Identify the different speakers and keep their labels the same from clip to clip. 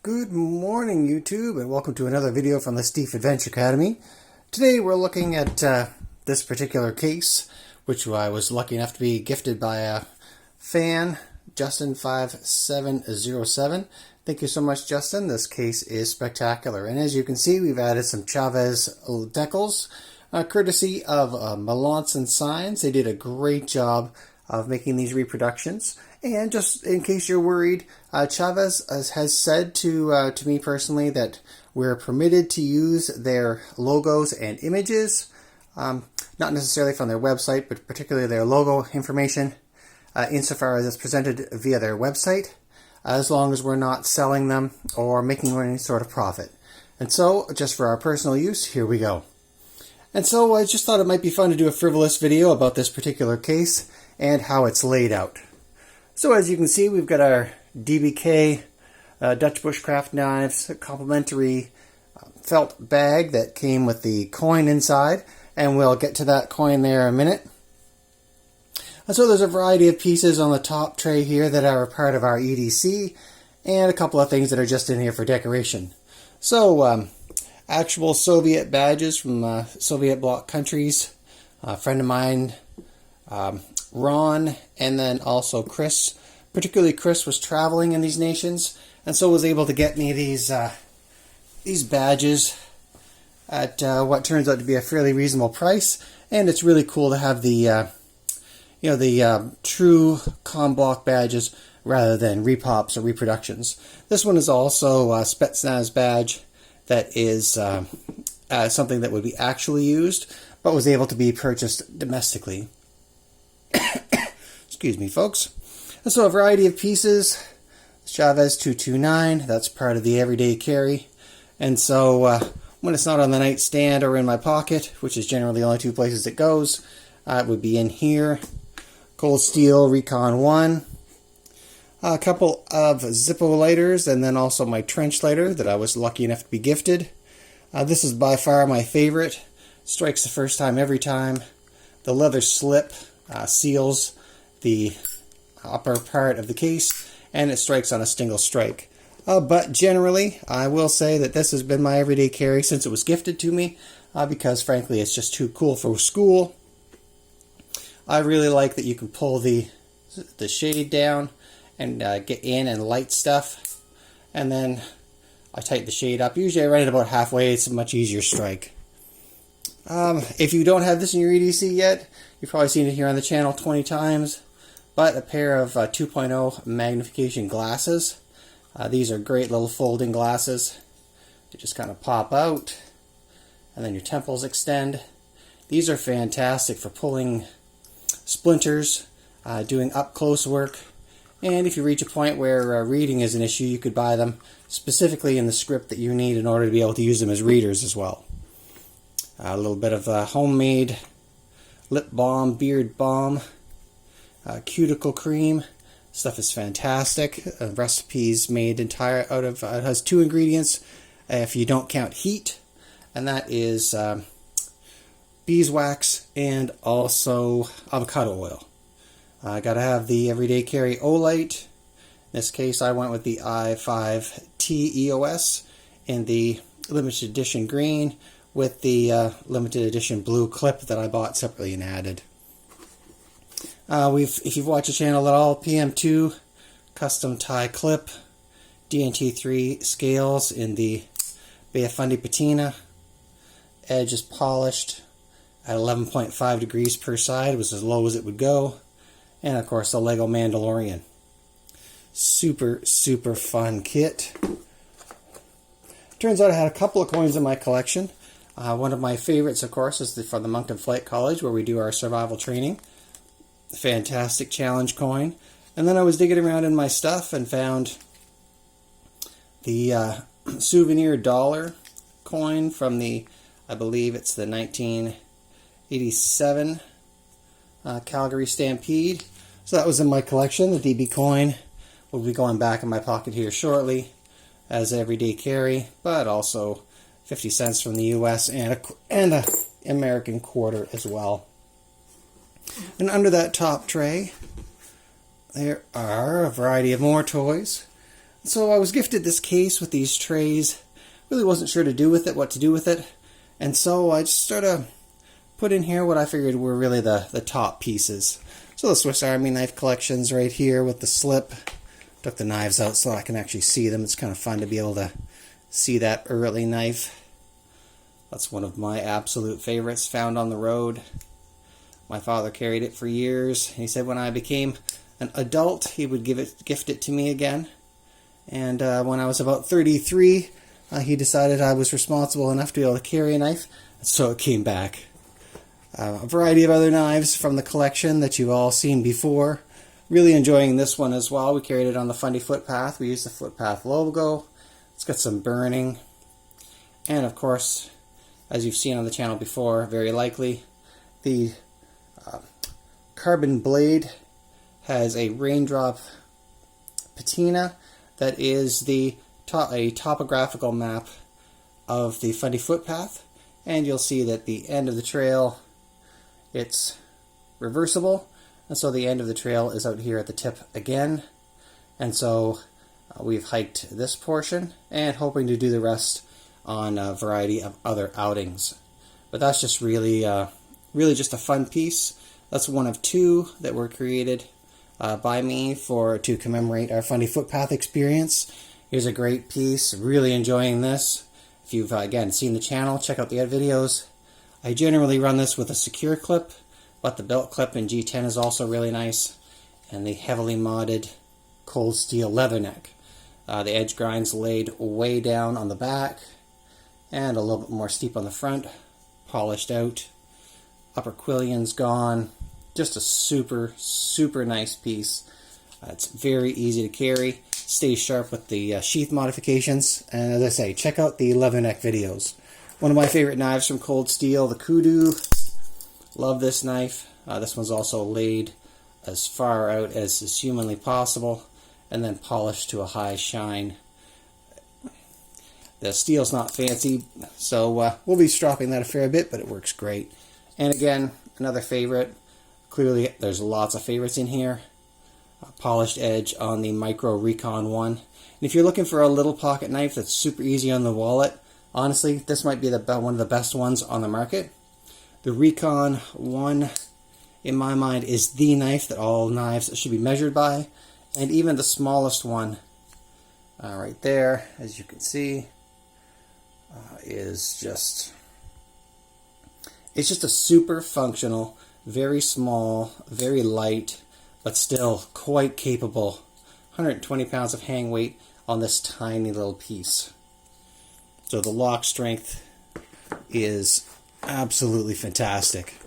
Speaker 1: Good morning, YouTube, and welcome to another video from the Steve Adventure Academy. Today we're looking at this particular case, which I was lucky enough to be gifted by a fan, Justin5707. Thank you so much, Justin. This case is spectacular. And as you can see, we've added some Chavez decals, courtesy of Melanson Signs. They did a great job of making these reproductions. And just in case you're worried, Chavez has said to me personally that we're permitted to use their logos and images, not necessarily from their website, but particularly their logo information, insofar as it's presented via their website, as long as we're not selling them or making any sort of profit. And so, just for our personal use, here we go. And so I just thought it might be fun to do a frivolous video about this particular case and how it's laid out. So as you can see, we've got our DBK Dutch Bushcraft Knives, a complimentary felt bag that came with the coin inside, and we'll get to that coin there in a minute. And so there's a variety of pieces on the top tray here that are a part of our EDC, and a couple of things that are just in here for decoration. So actual Soviet badges from Soviet bloc countries. A friend of mine, Ron, and then also Chris. Particularly Chris was traveling in these nations, and so was able to get me these badges at what turns out to be a fairly reasonable price. And it's really cool to have the true Com Block badges rather than repops or reproductions. This one is also a Spetsnaz badge that is something that would be actually used, but was able to be purchased domestically. Excuse me, folks. And so a variety of pieces. Chavez 229, that's part of the everyday carry. And so when it's not on the nightstand or in my pocket, which is generally the only two places it goes, it would be in here. Cold Steel Recon 1. A couple of Zippo lighters, and then also my trench lighter that I was lucky enough to be gifted. This is by far my favorite. Strikes the first time every time. The leather slip seals the upper part of the case, and it strikes on a single strike. But generally, I will say that this has been my everyday carry since it was gifted to me, because frankly it's just too cool for school. I really like that you can pull the shade down and get in and light stuff, and then I tighten the shade up. Usually I run it about halfway. It's a much easier strike. If you don't have this in your EDC yet, you've probably seen it here on the channel 20 times, but a pair of 2.0 magnification glasses. These are great little folding glasses. They just kind of pop out, and then your temples extend. These are fantastic for pulling splinters, doing up-close work, and if you reach a point where reading is an issue, you could buy them specifically in the script that you need in order to be able to use them as readers as well. A little bit of homemade lip balm, beard balm, cuticle cream. Stuff is fantastic. Recipes made entire out of, it has 2 ingredients if you don't count heat, and that is beeswax and also avocado oil. I gotta have the everyday carry Olight. In this case I went with the i5T EOS in the limited edition green with the limited edition blue clip that I bought separately and added. If you've watched the channel at all, PM2 custom tie clip, DNT3 scales in the Bay of Fundy patina. Edge is polished at 11.5 degrees per side. It was as low as it would go. And of course the Lego Mandalorian. Super, super fun kit. Turns out I had a couple of coins in my collection. One of my favorites, of course, is from the Moncton Flight College, where we do our survival training. Fantastic challenge coin. And then I was digging around in my stuff and found the souvenir dollar coin from the, I believe it's the 1987 Calgary Stampede. So that was in my collection. The DB coin will be going back in my pocket here shortly as everyday carry, but also 50 cents from the US and a American quarter as well. And under that top tray there are a variety of more toys. So I was gifted this case with these trays. Really wasn't sure what to do with it. And so I just sort of put in here what I figured were really the top pieces. So the Swiss Army knife collection's right here with the slip. Took the knives out so I can actually see them. It's kind of fun to be able to see that early knife. That's one of my absolute favorites, found on the road. My father carried it for years. He said when I became an adult, he would gift it to me again. And when I was about 33, he decided I was responsible enough to be able to carry a knife, so it came back. A variety of other knives from the collection that you've all seen before. Really enjoying this one as well. We carried it on the Fundy Footpath. We used the Footpath logo. It's got some burning. And of course, as you've seen on the channel before, very likely, the carbon blade has a raindrop patina that is a topographical map of the Fundy Footpath, and you'll see that the end of the trail, it's reversible, and so the end of the trail is out here at the tip again. And so we've hiked this portion and hoping to do the rest on a variety of other outings. But that's just really just a fun piece. That's one of two that were created by me to commemorate our Fundy Footpath experience. Here's a great piece. Really enjoying this. If you've, again, seen the channel, check out the other videos. I generally run this with a secure clip, but the belt clip in G10 is also really nice. And the heavily modded cold steel leather neck. The edge grind's laid way down on the back and a little bit more steep on the front. Polished out. Upper quillion's gone. Just a super, super nice piece. It's very easy to carry. Stays sharp with the sheath modifications. And as I say, check out the leather neck videos. One of my favorite knives from Cold Steel, the Kudu. Love this knife. This one's also laid as far out as is humanly possible and then polished to a high shine. The steel's not fancy, so we'll be stropping that a fair bit, but it works great. And again, another favorite. Clearly, there's lots of favorites in here. Polished edge on the Micro Recon 1. And if you're looking for a little pocket knife that's super easy on the wallet, honestly, this might be one of the best ones on the market. The Recon 1, in my mind, is the knife that all knives should be measured by. And even the smallest one, right there, as you can see, is just... It's just a super functional, very small, very light, but still quite capable. 120 pounds of hang weight on this tiny little piece. So the lock strength is absolutely fantastic.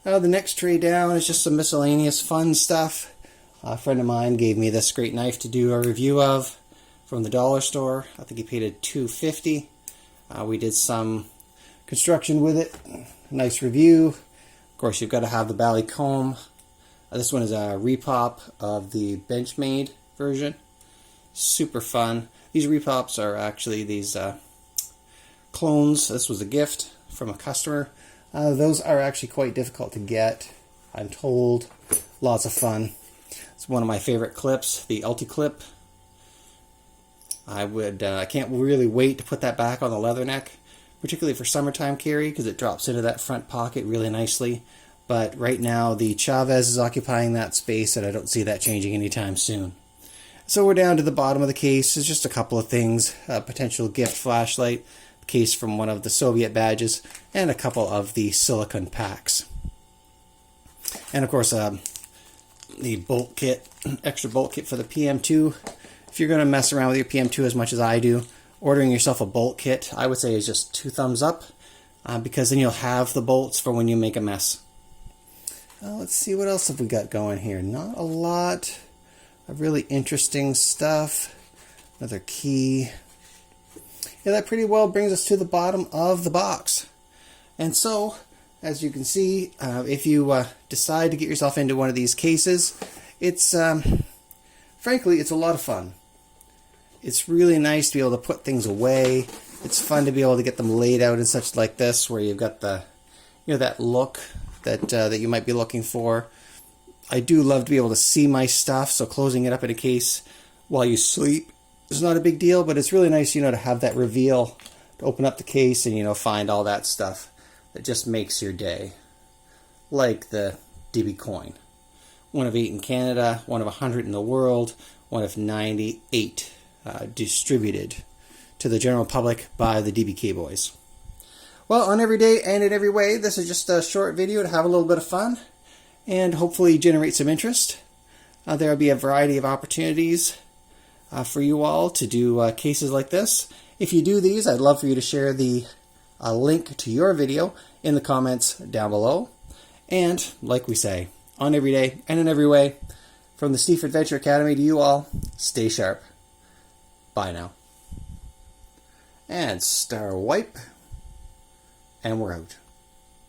Speaker 1: The next tray down is just some miscellaneous fun stuff. A friend of mine gave me this great knife to do a review of from the dollar store. I think he paid it $2.50. We did some construction with it. Nice review. Of course, you've got to have the Bally comb. This one is a repop of the Benchmade version. Super fun. These repops are actually these clones. This was a gift from a customer. Those are actually quite difficult to get, I'm told. Lots of fun. It's one of my favorite clips, the Ulti-Clip. I can't really wait to put that back on the leather neck, particularly for summertime carry, because it drops into that front pocket really nicely. But right now, the Chavez is occupying that space, and I don't see that changing anytime soon. So we're down to the bottom of the case. There's just a couple of things. A potential gift flashlight, case from one of the Soviet badges, and a couple of the silicone packs. And of course, the bolt kit, extra bolt kit for the PM2. If you're going to mess around with your PM2 as much as I do, ordering yourself a bolt kit, I would say, is just 2 thumbs up, because then you'll have the bolts for when you make a mess. Let's see, what else have we got going here? Not a lot of really interesting stuff. Another key. Yeah, that pretty well brings us to the bottom of the box. And so, as you can see, if you decide to get yourself into one of these cases, it's, frankly, it's a lot of fun. It's really nice to be able to put things away. It's fun to be able to get them laid out in such like this, where you've got the, that look that you might be looking for. I do love to be able to see my stuff, so closing it up in a case while you sleep It's not a big deal, but it's really nice, to have that reveal, to open up the case and, find all that stuff that just makes your day. Like the DB coin. One of 8 in Canada, one of 100 in the world, one of 98 distributed to the general public by the DBK boys. Well, on every day and in every way, this is just a short video to have a little bit of fun and hopefully generate some interest. There will be a variety of opportunities for you all to do cases like this. If you do these, I'd love for you to share the link to your video in the comments down below. And like we say, on every day and in every way, from the Steve Adventure Academy to you all, stay sharp. Bye now. And star wipe, and we're out.